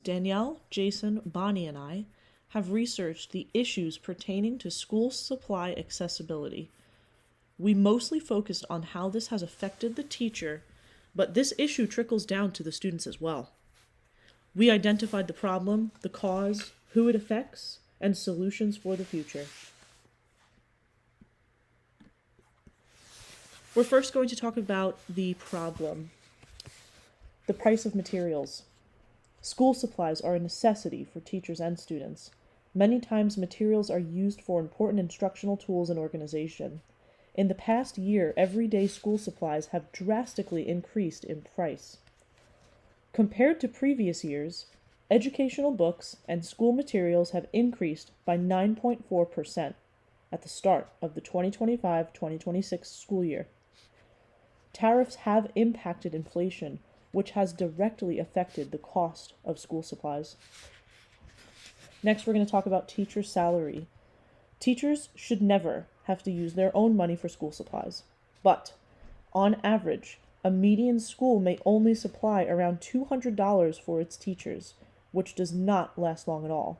Danielle, Jason, Bonnie, and I have researched the issues pertaining to school supply accessibility. We mostly focused on how this has affected the teacher, but this issue trickles down to the students as well. We identified the problem, the cause, who it affects, and solutions for the future. We're first going to talk about the problem, the price of materials. School supplies are a necessity for teachers and students. Many times, materials are used for important instructional tools and organization. In the past year, everyday school supplies have drastically increased in price. Compared to previous years, educational books and school materials have increased by 9.4% at the start of the 2025-2026 school year. Tariffs have impacted inflation, which has directly affected the cost of school supplies. Next, we're going to talk about teacher salary. Teachers should never have to use their own money for school supplies, but on average, a median school may only supply around $200 for its teachers, which does not last long at all.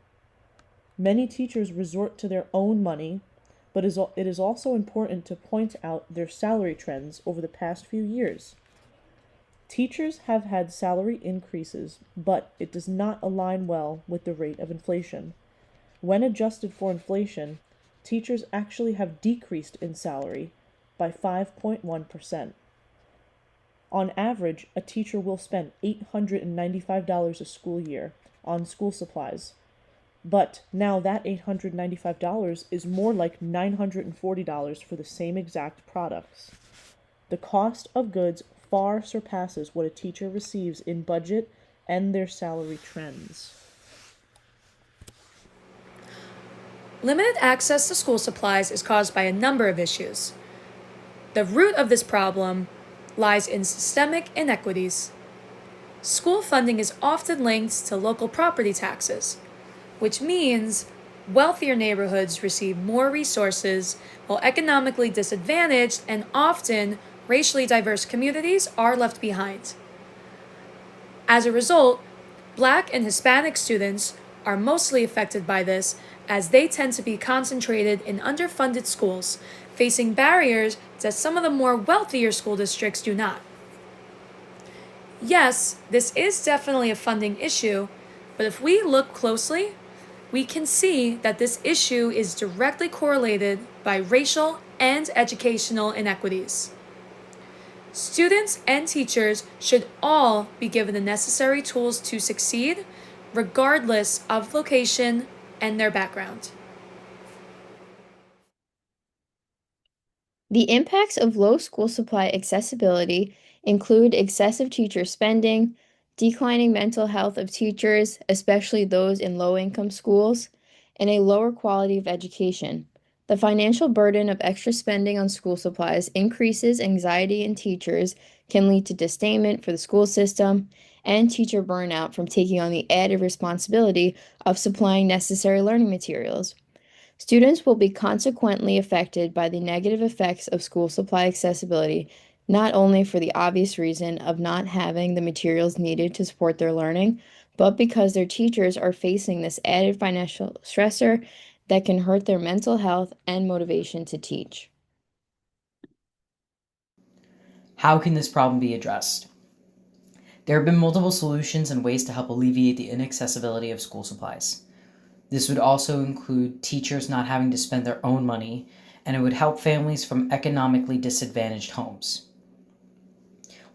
Many teachers resort to their own money, but it is also important to point out their salary trends over the past few years. Teachers have had salary increases, but it does not align well with the rate of inflation. When adjusted for inflation, teachers actually have decreased in salary by 5.1%. On average, a teacher will spend $895 a school year on school supplies. But now that $895 is more like $940 for the same exact products. The cost of goods far surpasses what a teacher receives in budget and their salary trends. Limited access to school supplies is caused by a number of issues. The root of this problem lies in systemic inequities. School funding is often linked to local property taxes, which means wealthier neighborhoods receive more resources, while economically disadvantaged and often racially diverse communities are left behind. As a result, Black and Hispanic students are mostly affected by this, as they tend to be concentrated in underfunded schools, facing barriers that some of the more wealthier school districts do not. Yes, this is definitely a funding issue, but if we look closely, we can see that this issue is directly correlated by racial and educational inequities. Students and teachers should all be given the necessary tools to succeed, regardless of location and their background. The impacts of low school supply accessibility include excessive teacher spending, declining mental health of teachers, especially those in low-income schools, and a lower quality of education. The financial burden of extra spending on school supplies increases anxiety in teachers, can lead to disdainment for the school system, and teacher burnout from taking on the added responsibility of supplying necessary learning materials. Students will be consequently affected by the negative effects of school supply accessibility, not only for the obvious reason of not having the materials needed to support their learning, but because their teachers are facing this added financial stressor that can hurt their mental health and motivation to teach. How can this problem be addressed? There have been multiple solutions and ways to help alleviate the inaccessibility of school supplies. This would also include teachers not having to spend their own money, and it would help families from economically disadvantaged homes.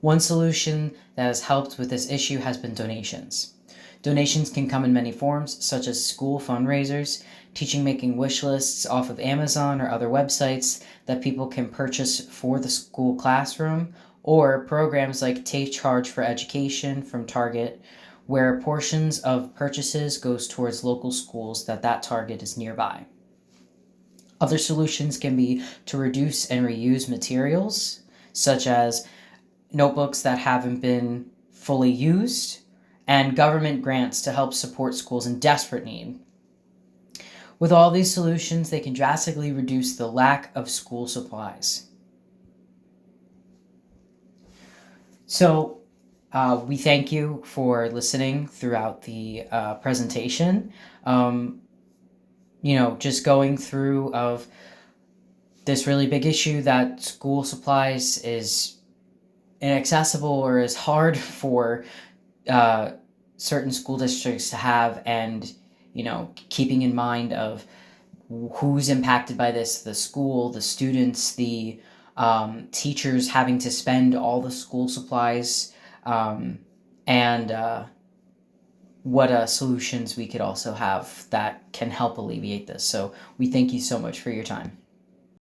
One solution that has helped with this issue has been donations. Donations can come in many forms, such as school fundraisers, teaching making wish lists off of Amazon or other websites that people can purchase for the school classroom, or programs like Take Charge for Education from Target, where portions of purchases goes towards local schools that target is nearby. Other solutions can be to reduce and reuse materials, such as notebooks that haven't been fully used, and government grants to help support schools in desperate need. With all these solutions, they can drastically reduce the lack of school supplies. So, We thank you for listening throughout the presentation. Just going through of this really big issue that school supplies is inaccessible or is hard for certain school districts to have, and keeping in mind of who's impacted by this: the school, the students, the teachers having to spend all the school supplies, and what solutions we could also have that can help alleviate this. So we thank you so much for your time.